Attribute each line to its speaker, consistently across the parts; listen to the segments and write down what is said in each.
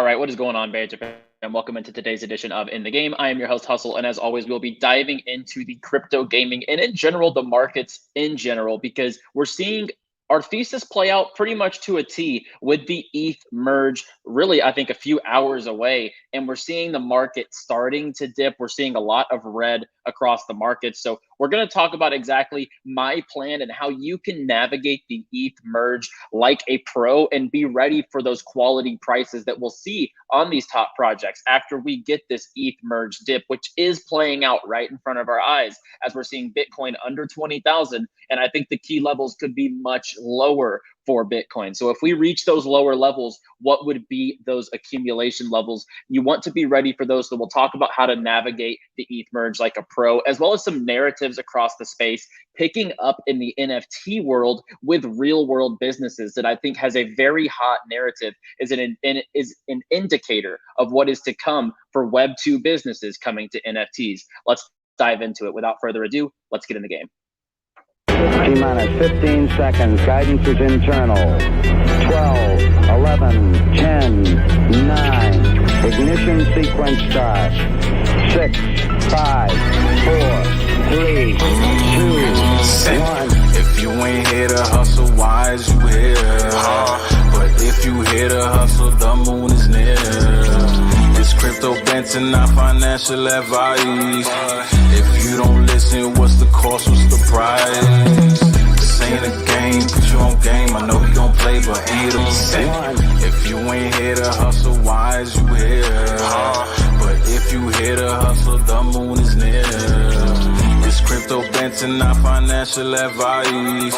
Speaker 1: right, what is going on, Banter? And welcome into today's edition of In the Game. I am your host, Hustle, and as always, we'll be diving into the crypto gaming and in general, the markets in general, because we're seeing our thesis play out pretty much to a T with the ETH merge, really, I think a few hours away, and we're seeing the market starting to dip. We're seeing a lot of red across the market. So we're going to talk about exactly my plan and how you can navigate the ETH merge like a pro and be ready for those quality prices that we'll see on these top projects after we get this ETH merge dip, which is playing out right in front of our eyes as we're seeing Bitcoin under 20,000. And I think the key levels could be much lower for Bitcoin. So if we reach those lower levels, what would be those accumulation levels? You want to be ready for those. So we'll talk about how to navigate the ETH merge like a pro, as well as some narratives across the space, picking up in the NFT world with real world businesses that I think has a very hot narrative, is an indicator of what is to come for Web 2 businesses coming to NFTs. Let's dive into it. Without further ado, let's get in the game.
Speaker 2: T-minus 15 seconds. Guidance is internal. 12, 11, 10, 9. Ignition sequence start. 6, 5, 4, 3, 2, 1.
Speaker 3: If you ain't here to hustle, why is you here? But if you here to hustle, the moon is near. It's crypto Banter, not financial advice. If you don't listen, what's the cost, what's the price? This ain't a game, put you on game. I know you gon' play, but ain't a percent. If you ain't here to hustle, why is you here? But if you here to hustle, the moon is near. It's crypto Banter, not financial advice.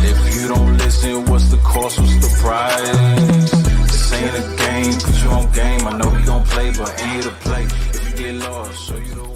Speaker 3: If you don't listen, what's the cost, what's the price? This ain't a game, put you on game. I know you gon' play, but ain't a play. If you get lost, show you the way.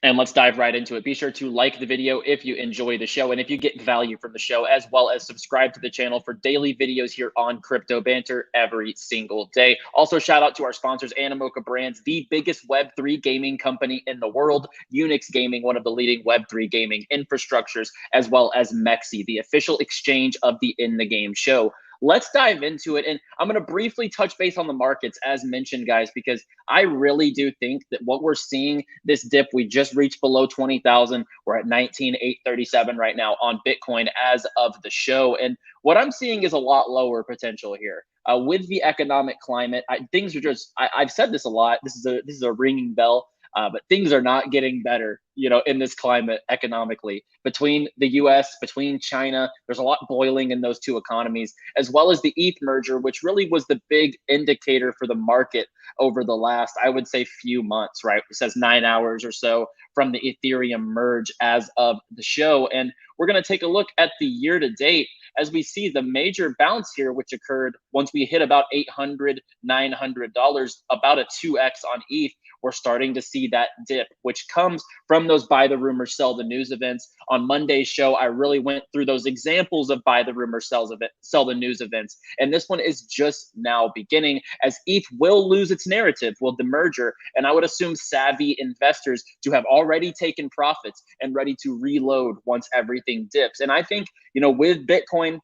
Speaker 1: And let's dive right into it. Be sure to like the video if you enjoy the show and if you get value from the show, as well as subscribe to the channel for daily videos here on Crypto Banter every single day. Also, shout out to our sponsors, Animoca Brands, the biggest Web3 gaming company in the world, Unix Gaming, one of the leading Web3 gaming infrastructures, as well as MEXC, the official exchange of the In the Game show. Let's dive into it. And I'm going to briefly touch base on the markets as mentioned, guys, because I really do think that what we're seeing, this dip, we just reached below 20,000. We're at 19,837 right now on Bitcoin as of the show. And what I'm seeing is a lot lower potential here. With the economic climate, things are just, I've said this a lot. This is a ringing bell. But things are not getting better, in this climate economically. Between the US, between China, there's a lot boiling in those two economies, as well as the ETH merger, which really was the big indicator for the market over the last, I would say, few months, right? It says 9 hours or so from the Ethereum merge as of the show. And we're going to take a look at the year to date as we see the major bounce here, which occurred once we hit about $800, $900, about a 2x on ETH. We're starting to see that dip, which comes from those buy the rumor, sell the news events. On Monday's show, I really went through those examples of buy the rumor, sell the news events. And this one is just now beginning, as ETH will lose its narrative with the merger. And I would assume savvy investors to have already taken profits and ready to reload once everything dips. And I think, with Bitcoin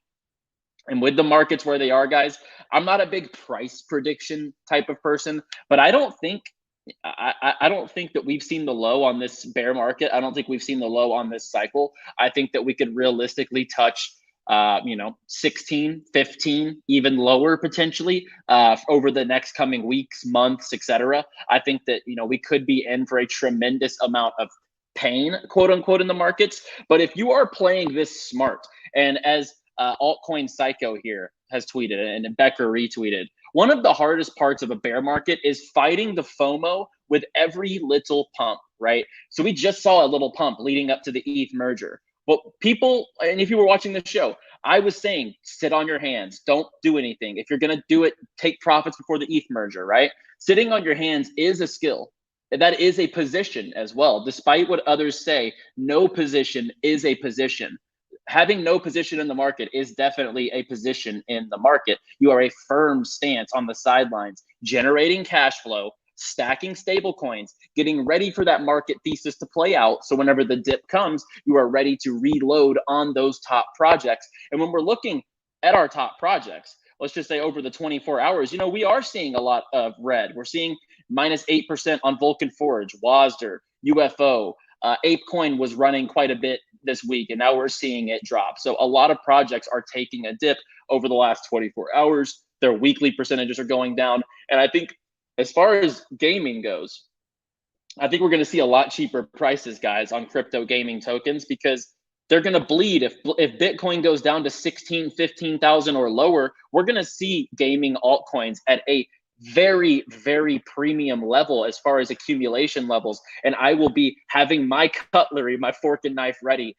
Speaker 1: and with the markets where they are, guys, I'm not a big price prediction type of person, but I don't think that we've seen the low on this bear market. I don't think we've seen the low on this cycle. I think that we could realistically touch 16, 15, even lower potentially over the next coming weeks, months, etc. I think that, we could be in for a tremendous amount of pain, quote unquote, in the markets. But if you are playing this smart, and as Altcoin Psycho here has tweeted and Becker retweeted, one of the hardest parts of a bear market is fighting the FOMO with every little pump, right? So we just saw a little pump leading up to the ETH merger. But people, and if you were watching the show, I was saying, sit on your hands, don't do anything. If you're gonna do it, take profits before the ETH merger, right? Sitting on your hands is a skill. That is a position as well. Despite what others say, no position is a position. Having no position in the market is definitely a position in the market. You are a firm stance on the sidelines, generating cash flow, stacking stable coins, getting ready for that market thesis to play out. So whenever the dip comes, you are ready to reload on those top projects. And when we're looking at our top projects, let's just say over the 24 hours, we are seeing a lot of red. We're seeing -8% on Vulcan Forge, WASDR, UFO. ApeCoin was running quite a bit this week, and now we're seeing it drop. So a lot of projects are taking a dip over the last 24 hours. Their weekly percentages are going down. And I think as far as gaming goes, I think we're going to see a lot cheaper prices, guys, on crypto gaming tokens, because they're going to bleed. If Bitcoin goes down to 16, 15,000 or lower, we're going to see gaming altcoins at a very, very premium level as far as accumulation levels. And I will be having my cutlery, my fork and knife ready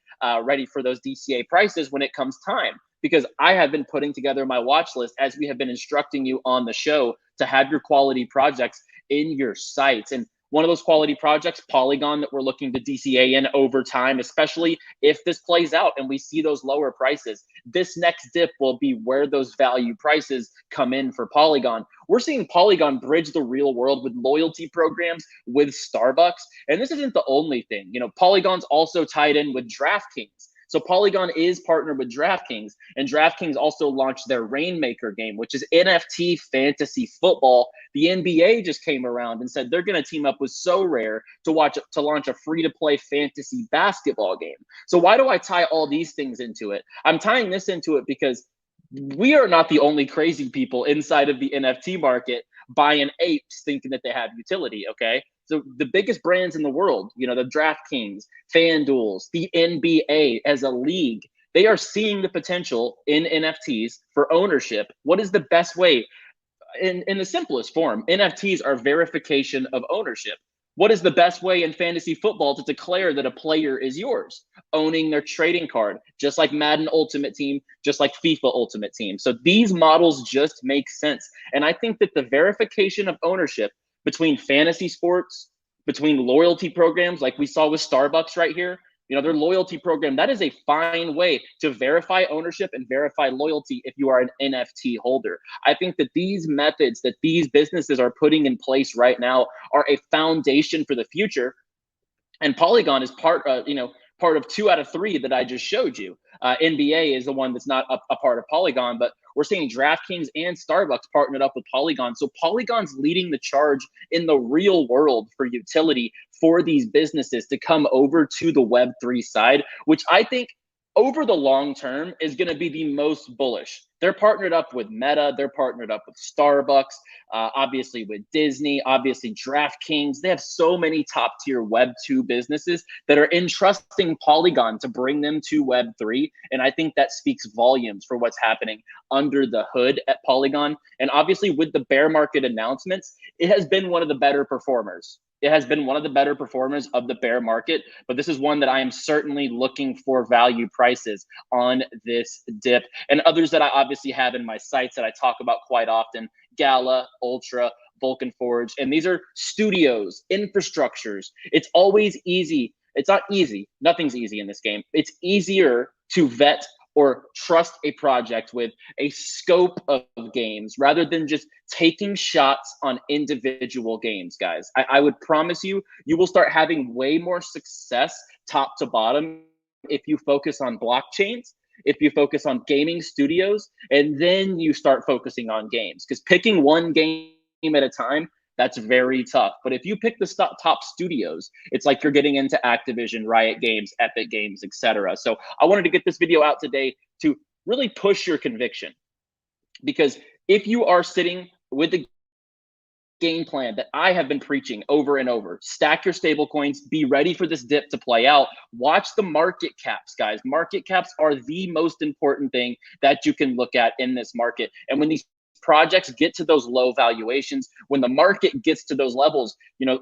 Speaker 1: for those DCA prices when it comes time, because I have been putting together my watch list as we have been instructing you on the show to have your quality projects in your sites. And one of those quality projects, Polygon, that we're looking to DCA in over time, especially if this plays out and we see those lower prices. This next dip will be where those value prices come in for Polygon. We're seeing Polygon bridge the real world with loyalty programs with Starbucks. And this isn't the only thing. Polygon's also tied in with DraftKings. So Polygon is partnered with DraftKings, and DraftKings also launched their Reignmaker game, which is NFT fantasy football. The NBA just came around and said they're going to team up with SoRare to launch a free-to-play fantasy basketball game. So why do I tie all these things into it? I'm tying this into it because we are not the only crazy people inside of the NFT market buying apes thinking that they have utility, okay? So the biggest brands in the world, the DraftKings, FanDuels, the NBA as a league, they are seeing the potential in NFTs for ownership. What is the best way? In the simplest form, NFTs are verification of ownership. What is the best way in fantasy football to declare that a player is yours? Owning their trading card, just like Madden Ultimate Team, just like FIFA Ultimate Team. So these models just make sense. And I think that the verification of ownership between fantasy sports, between loyalty programs, like we saw with Starbucks right here, their loyalty program, that is a fine way to verify ownership and verify loyalty if you are an NFT holder. I think that these methods that these businesses are putting in place right now are a foundation for the future. And Polygon is part of 2 out of 3 that I just showed you. NBA is the one that's not a part of Polygon, but we're seeing DraftKings and Starbucks partnered up with Polygon. So Polygon's leading the charge in the real world for utility for these businesses to come over to the Web3 side, which I think over the long term is going to be the most bullish. They're partnered up with Meta. They're partnered up with Starbucks, obviously with Disney, obviously DraftKings. They have so many top tier Web2 businesses that are entrusting Polygon to bring them to Web3. And I think that speaks volumes for what's happening under the hood at Polygon. And obviously with the bear market announcements, it has been one of the better performers. It has been one of the better performers of the bear market, but this is one that I am certainly looking for value prices on this dip, and others that I obviously have in my sites that I talk about quite often: Gala, Ultra, Vulcan Forge, and these are studios, infrastructures. It's always easy. It's not easy. Nothing's easy in this game. It's easier to vet or trust a project with a scope of games rather than just taking shots on individual games, guys. I would promise you, you will start having way more success top to bottom if you focus on blockchains, if you focus on gaming studios, and then you start focusing on games. Because picking one game at a time, that's very tough. But if you pick the top studios, it's like you're getting into Activision, Riot Games, Epic Games, etc. So I wanted to get this video out today to really push your conviction. Because if you are sitting with the game plan that I have been preaching over and over, stack your stable coins, be ready for this dip to play out, watch the market caps, guys. Market caps are the most important thing that you can look at in this market. And when these projects get to those low valuations, when the market gets to those levels,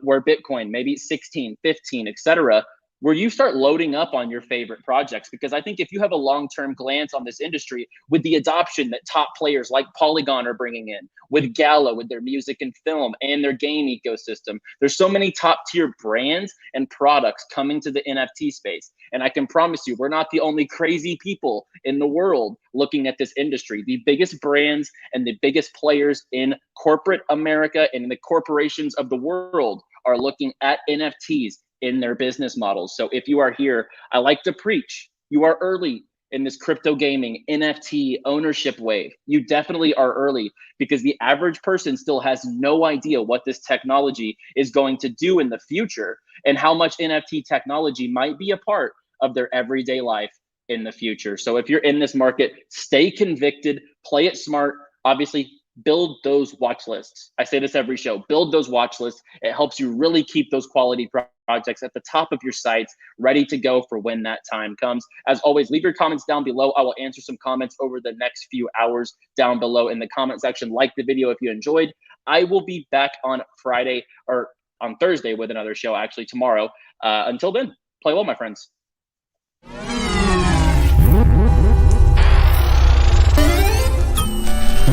Speaker 1: where Bitcoin, maybe 16, 15, etc., where you start loading up on your favorite projects. Because I think if you have a long-term glance on this industry with the adoption that top players like Polygon are bringing in, with Gala, with their music and film and their game ecosystem, there's so many top tier brands and products coming to the NFT space. And I can promise you, we're not the only crazy people in the world looking at this industry. The biggest brands and the biggest players in corporate America and in the corporations of the world are looking at NFTs in their business models. So if you are here, I like to preach. You are early. in this crypto gaming, NFT ownership wave. You definitely are early, because the average person still has no idea what this technology is going to do in the future and how much NFT technology might be a part of their everyday life in the future. So if you're in this market, stay convicted, play it smart. Obviously, build those watch lists. I say this every show, build those watch lists. It helps you really keep those quality projects at the top of your sites, ready to go for when that time comes. As always, leave your comments down below. I will answer some comments over the next few hours down below in the comment section. Like the video if you enjoyed. I will be back on Friday, or on Thursday, with another show, actually tomorrow. Until then, play well, my friends.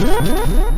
Speaker 4: Mm-hmm.